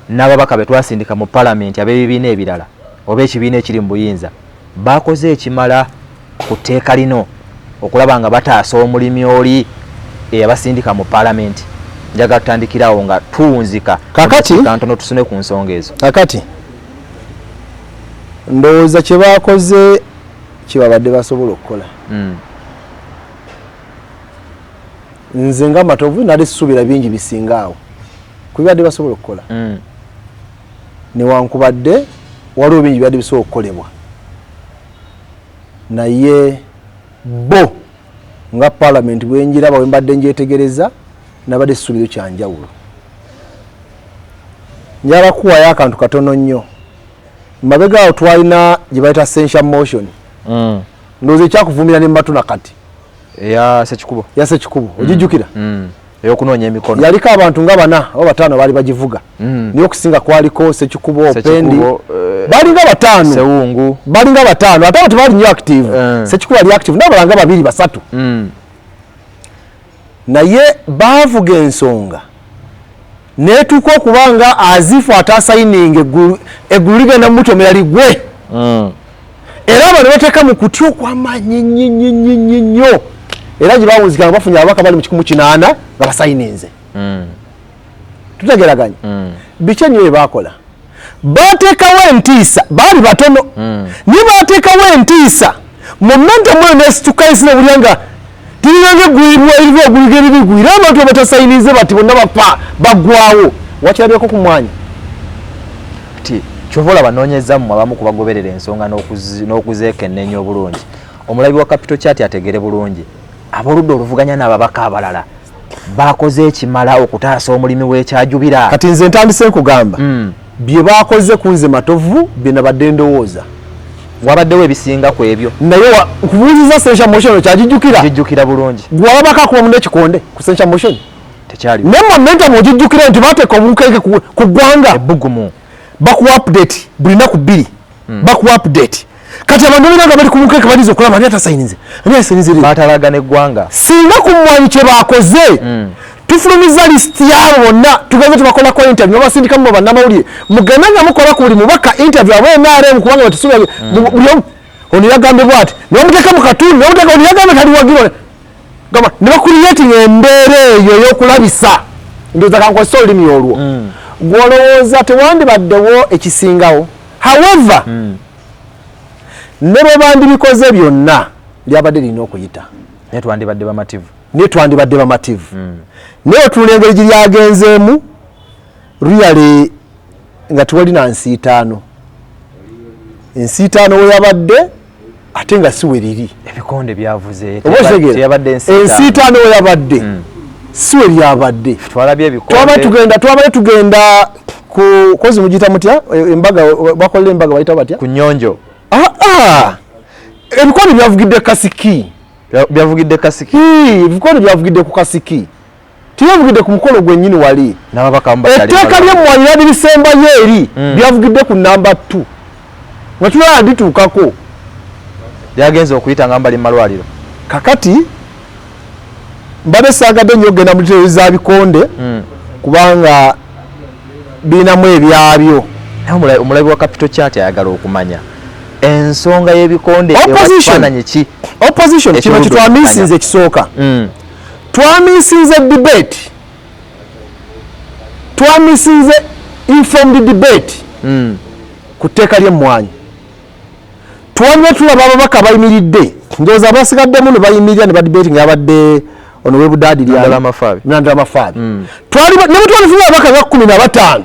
n'ababaka be twasindika mu parliament ab'ebibiina ebirala oba ekibiina ekiri mu buyinza bakoze ekimala ku tteeka lino okulaba nga bataasa omulimi oli eyabasindika mu parliament njaga tutandikirawo nga tuwunzika kakati kantono tusune ku nsonga ezo kakati ndowooza kye baakoze kibabadde basobola okukola nze nga Matovu nali ssuubira bingi bisingaawo kubibadde basobola okukola newankubadde waliwo bingi bibadde bisobola okukolebwa naye bo nga parliament bwenjiraba wembadde njetegereza nabadde ssuubiro kyanjawulo njala kuwayo akantu katono nnyo mabega awo twalina gye bayita censure motion ndowooza ekyakuvumira ne mbatuna kati ya Sekikubo ogijjukira eyokunoonya emikono yaliko abantu nga 4 oba 5 baali bagivuga niyo okusinga kwaliko Sekikubo Opendi baali nga 5 Sewungu baali nga 5 ate abo tebaali nnyo active Sekikubo ali active n'abalanga 2 3 naye baavuga ensonga neetuuka okuba nga azifu ataasayininga eggulu ligenda mutomera ligwe era abo ne bateeka mu kutya okw'amaanyi nnyo era gye bawunzikanga bafunye ababaka bali mu 108 nga basayininze tutageraganya biki ennyo bye baakola baateekawo entiisa baali batono naye baateekawo entiisa momentum eyo nesitukaisina bulya nga tirinange eggulu ligwe abantu batasayinize bati bonna bapa baggwawo wakirabyeko ku mwanya kyovola banoonyeza mu abamu kubagoberera ensonga n'okuzeekennenya obulungi omulabi wa Capital Chat ategere bulungi aboludde oluvuganya n'ababaka abalala bakoze ekimala okutaasa omulimi w'ekyajubira kati nze ntandise nkugamba bye bakoze ku nze Matovu bye nabadde ndowooza wabaddewo ebisinga ku ebyo naye kubuuziza censure motion kyagijjukira bulungi gwababaka kuba munde kikonde ku censure motion tekyali ne momentum ogijjukira nti bateeka omukeeke ku ggwanga ebbugumu baku update buli naku 2 baku update kati abantu bina nga bali ku mukeeke baliza okulaba ani atasayinize batalagana eggwanga singa ku mmwanyi kye baakoze tufulumiza lisiti yabo bonna tugenze tubakolako interview abasindikamu mu bannamawulire mugenda nga mukola ku buli mubaka interview abo NRM kubanga batusuubira buli omu ono yagambe bw'ati nebamuteeka mu katundu nebamuteeka ono yagambe tali wagiro gamba ne bakuliyetinga embeera eyo ey'okulabisa ndowooza kankozesa olulimi olwo gwolowooza tewandibaddewo ekisingawo however ne bwe bandibikoze byonna lyabadde lirina okuyita naye twandibadde bamativu naye otunula engeri gye lyagenzeemu really nga tewalina nsiitaano we yabadde ate nga si we riri ebikonde byavuze ensiitaano we yabadde si we lyabadde twabadde tugenda ku kozi mugiyita mutya embaga bakolera embaga bayita batya ku nnyonjo ebikonde byavugidde kasiki ebikonde byavugidde ku kasiki tiyavugidde ku mukolo gwennyini wali etteeka ly'emmwanyi lyali lisembayo eri byavugidde ku namba 2 nga tulala lituukako lyagenza okuyita nga mbali malwaliro kakati mbadde saagadde nnyo okgenda mu litero za bikonde kubanga birinamu ebyabyo omulabi wa Capital Chat ayagala okumanya ensonga y'ebikonde ekifaananyi ki opposition kino kitwamisinze ekisooka twamisinze debate twamisinze informed debate ku tteeka ly'emmwanyi twaliwo tulaba ababaka bayimiridde ndowooza abasigaddemu ne bayimirira ne badebate nga yabadde ono we budadi Nandala Mafabi twali ne twalifuna abaka ga 15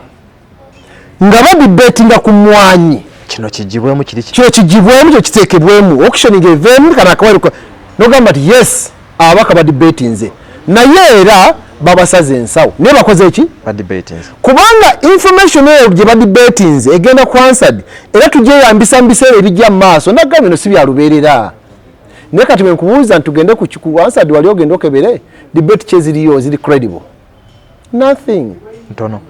nga badibetinga ku mwanyi kino kijibwemu kiri kyo kijibwemu kyo kitekebwemu auctioning event kana akawaliko no gamba ati yes abaka badibetinze naye era babasaze ensawo ne bakoze eki badibetinze kubanga information eyo gye badibetinze egenda ku answered era tujye yambisa mbisere ebijja maaso nagamba no sibya luberera ne kati menkubuuza ntugende ku answered wali ogenda okebere debate cheziriyo ziri credible nothing ntono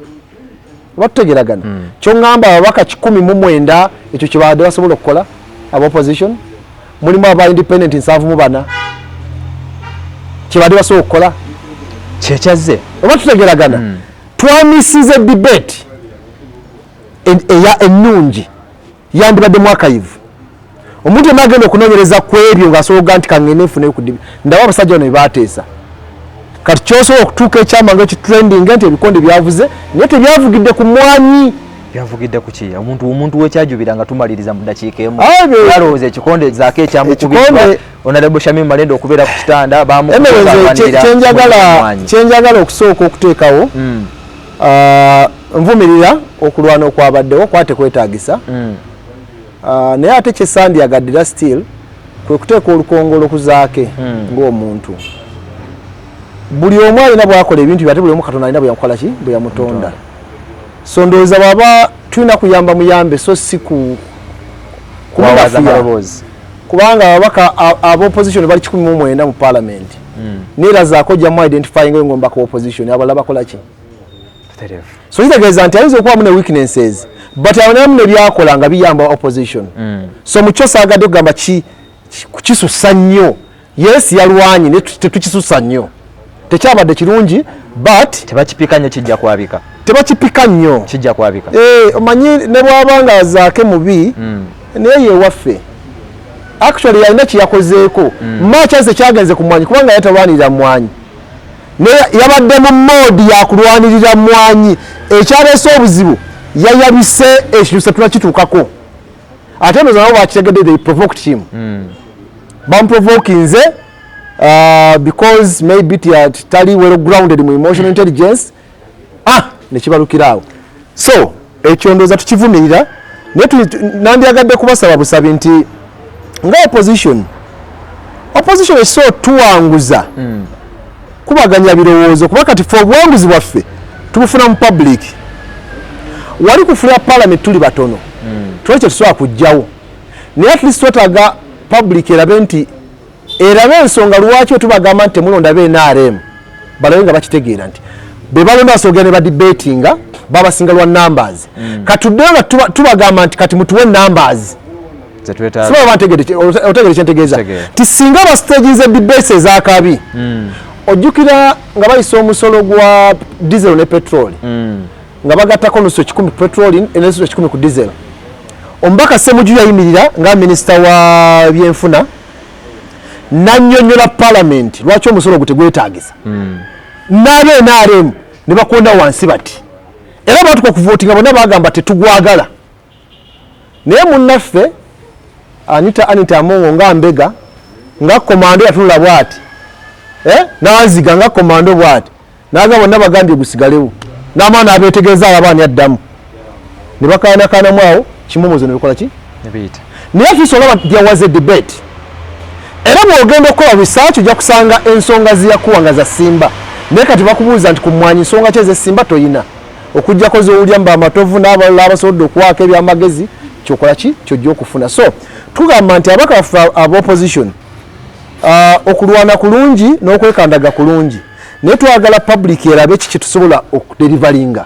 batutegeragana kyo ngamba abaka 19 ekyo kibadde basobola okukola aba opposition mulimu aba independent nsavu mu bana kibadde basobola okukola kyekyaze oba tutegeragana twamisize debate eya ennungi yandibadde mwakayivu omuntu emagenda okunonyereza ku ebyo ng'asobola nti kangene nfune ku ndaba abasajja bano bebateesa kati kyosobola okutuuka ekyama ng'ekitrending nti ebikonde byavuze naye tebyavugidde ku mwanyi byavugidde ku ki omuntu wekyajubira nga tumaliriza mu ddakiika emu yalowooza ekikonde zaako ekyamukubibwa Honorable Shamim Malende okubeera ku kitanda kyenjagala okusooka okuteekawo nvumirira okulwana okwabaddewo kwate kwetaagisa naye ate kyesandyagadira still kwe kuteeka olukongolo kuzaake ng'omuntu buli omu alina bwakola ebintu byate buli omu Katonda alina bweyamukola ki bwe yamutonda so ndowooza bwaba tulina kuyamba muyambe so si kubanga ababaka ab'opposition bali 19 mu parliament neera zaako jjamu identifying engomba ku opposition abalala bakola ki so kitegeeza nti ayinza okubamu ne weaknesses but abonamu ne byakola nga biyamba opposition so mukyo saagadde okugamba kukisusa nnyo yes yalwanyi ne tetukisusa nnyo tekyabadde kirungi but tebakipika nnyo kijja kwabika tebakipika nnyo kijja kwabika omanyi ne bwabanga azaake mubi naye yewaffe actually yalina kiyakozeeko makyase kyagenze ku mwanyi kubanga yatalwanirira mwanyi naye yabadde mu modi yakulwanirira mwanyi ekyaleese obuzibu yayabise ekirusa tunakituukako ate ndoza nabo bakitegedde they provoked him bamuprovokinze because maybe tali well grounded mu emotional intelligence nekibalukiraawo so ekyo ndooza tukivumirira naye nandyagadde kubasaba busabi nti nga opposition ekisobola tuwanguza kubaganya birowoozo kuba kati fe obuwanguzi bwaffe tubufuna mu public wali kufuna parliament tuli batono twekyo tusobola kujjawo naye at least twetaaga public erabe nti erabe ensonga lwaki tubagamba nti temulonda BNRM balabe nga bakitegeera nti bebalonda basoogera ne badebatinga babasinga lwa numbers katuddeyo nga tubagamba nti kati mutuwe numbers otegere kyentegeeza ti singa bastaginze debates ezakabi ojjukira nga bayisa omusolo gwa diesel ne petroli nga bagattako nusu 10 petroli n'enusu 10 ku diesel omubaka Ssemujju yayimirira nga minisita wa byenfuna nannyonnyola parliament lwaki omusolo gutegwetaagisa n'abe ne bakonda wansi bati era batuka okuvootinga bonna bagamba tetugwagala naye munnaffe Anita Amongo nga mbega nga komando yatunula bwati naziga nga komando bwati naga bonna bagambye gusigalewo n'amaana abeetegeeza abaani addamu ne bakaanakanamu awo kimumuzo ne bikola ki naye kisobola there was a debate era bw'ogenda okukola research ojja kusanga ensonga ziyakuwanga za Simba naye kati bakubuuza nti ku mwanyi nsonga ki ez'Essimba toyina okujjako z'owulya mba amatovu n'abalala abasobodde okuwaako ebyamagezi kyokola ki kyojja okufuna so tugamba nti abaka baffe aba opposition okulwana kulungi n'okwekandaga kulungi naye twagala public erabe ki kyetusobola okuderivalinga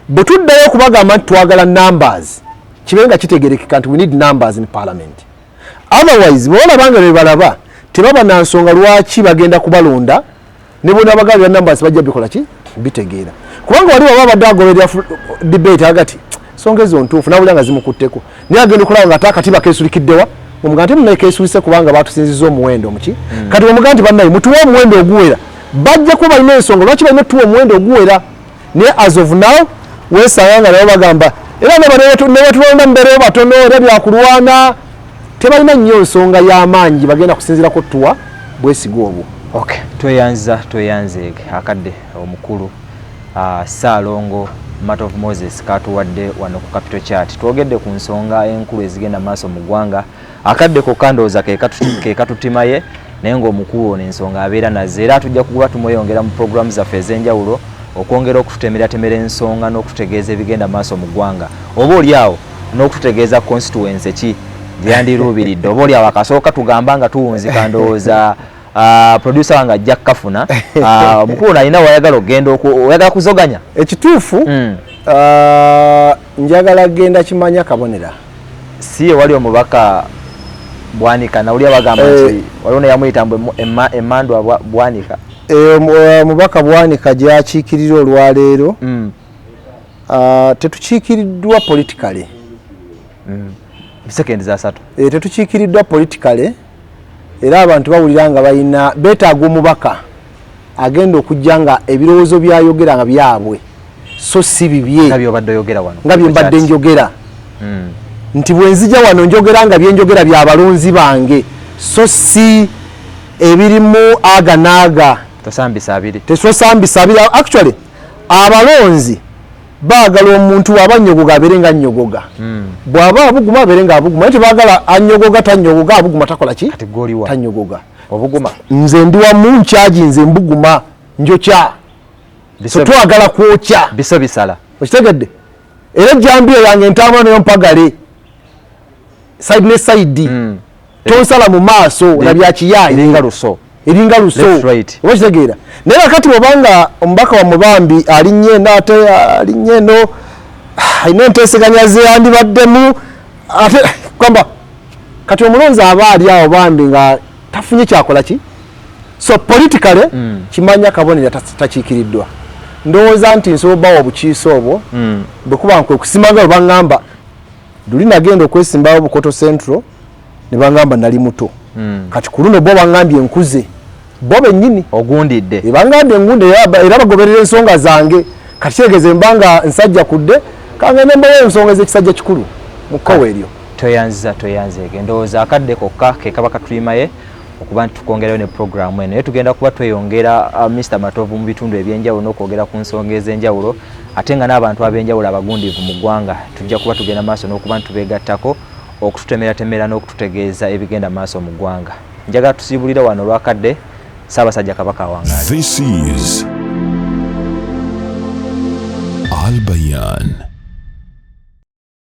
bwe tuddayo okubagamba nti twagala numbers kibe nga kitegerekeka nti we need numbers in parliament otherwise bwe balabanga be balaba tebaba na nsonga lwaki bagenda kubalonda ne bona bagambye numbers bajja bikola ki bitegeera kubanga wali baba badde agoberera debate agati songa ezo ntuufu nabulya nga zimukutteko naye agenda okulaba nga ate akatiba keesulikiddewa omuga nti munaye keesulise kubanga batusinziza omuwendo muki kati omuga nti bannaye mutuwe omuwendo oguwera bajja kuba balina ensonga lwaki balina tuwa omuwendo oguwera naye as of now weesanga nga nabo bagamba era nebatulonda mubeereyo batono era byakulwana tebalina nnyo nsonga y'amaanyi bagenda kusinziirako tuwa bwesiga obwo Okay, tweyanze akadde omukulu Ssaalongo Matt of Moses katuwadde wano ku Capital Chat. Twogedde ku nsonga enkulu ezigenda maaso mu ggwanga. Akadde ko kandooza ke katutimaye naye ng'omukulu ono ensonga abeera nazo era tujja kuba tumweyongera mu programu zaffe ez'enjawulo okwongera okututemera ensonga n'okututegeeza ebigenda maaso mu ggwanga. Oba oliawo n'okututegeeza constituency ki gye yandiruubiridde. Oba oliawo akasooka tugamba nga tuwunzika ndowooza producer wanga ajja kafuna omukulu nalina wayagala ogenda oyagala kuzoganya ekituufu njagala genda kimanya kabonera si wali omubaka Bwanika nawulya bagamba nti waliwo neyamuyita emmandwa Bwanika omubaka Bwanika gyakiikirira olwaleero tetukiikiriddwa politically sekendi za 3 tetukiikiriddwa politically era abantu bawulira nga balina beetaaga omubaka agenda okujja nga ebirowoozo byayogera nga byabwe so si bibye nga byobadde oyogera wano nga bye mbadde njogera nti bwe nzija wano njogera nga byenjogera bya balonzi bange so si ebirimu aga naaga tosambisa abiri tesosambisa abiri actually abalonzi baagala omuntu wabanyogoga abeere nga nnyogoga bw'aba abuguma abeere nga abuguma naye tebaagala annyogoga tannyogoga abuguma takola ki tannyogoga obuguma nze ndi wamu nkyagi nze mbuguma njokya so twagala kwokya biso bisala okitegedde era ejjambiyo yange entambula nayo mpagale side ne side tonsala mu maaso na byakiyayi eringa luso oba kitegeera naye kakati bwobanga omubaka wa Mubambi alinnye eno ate alinnye eno alina enteeseganya ze yandibaddemu ate kwamba kati omulonzi aba ali awo bambi nga tafunye kyakola ki so politically kimanya kabonera takiikiriddwa ndowooza nti nsobobawo obukiise obwo bwe kuba nkwe kusimanga bwe baŋŋamba luli nagenda okwesimbawo Bukoto Central ne baŋŋamba nali muto kati ku luno bo baŋŋambye nkuze bo bennyini ogundidde baŋŋambye engunde era bagoberera ensonga zange kati kyegeze mbanga nsajja kudde kangende mbawo ensonga ez'ekisajja kikulu mu kkowe eryo toyanzege ndowooza akadde kokka ke kaba katulimaye okuba nti tukongerayo ne programu eno naye tugenda kuba tweyongera Mr. Matovu mu bitundu ebyenjawulo n'okwogera ku nsonga ez'enjawulo ate nga n'abantu ab'enjawulo abagundiivu mu ggwanga tujja kuba tugenda maaso n'okuba nti tubeegattako okututemera n'okututegeeza ebigenda maaso mu ggwanga. Njagala tusiibulira wano olwakadde Ssaabasajja Kabaka awangaale. This is Al Bayan.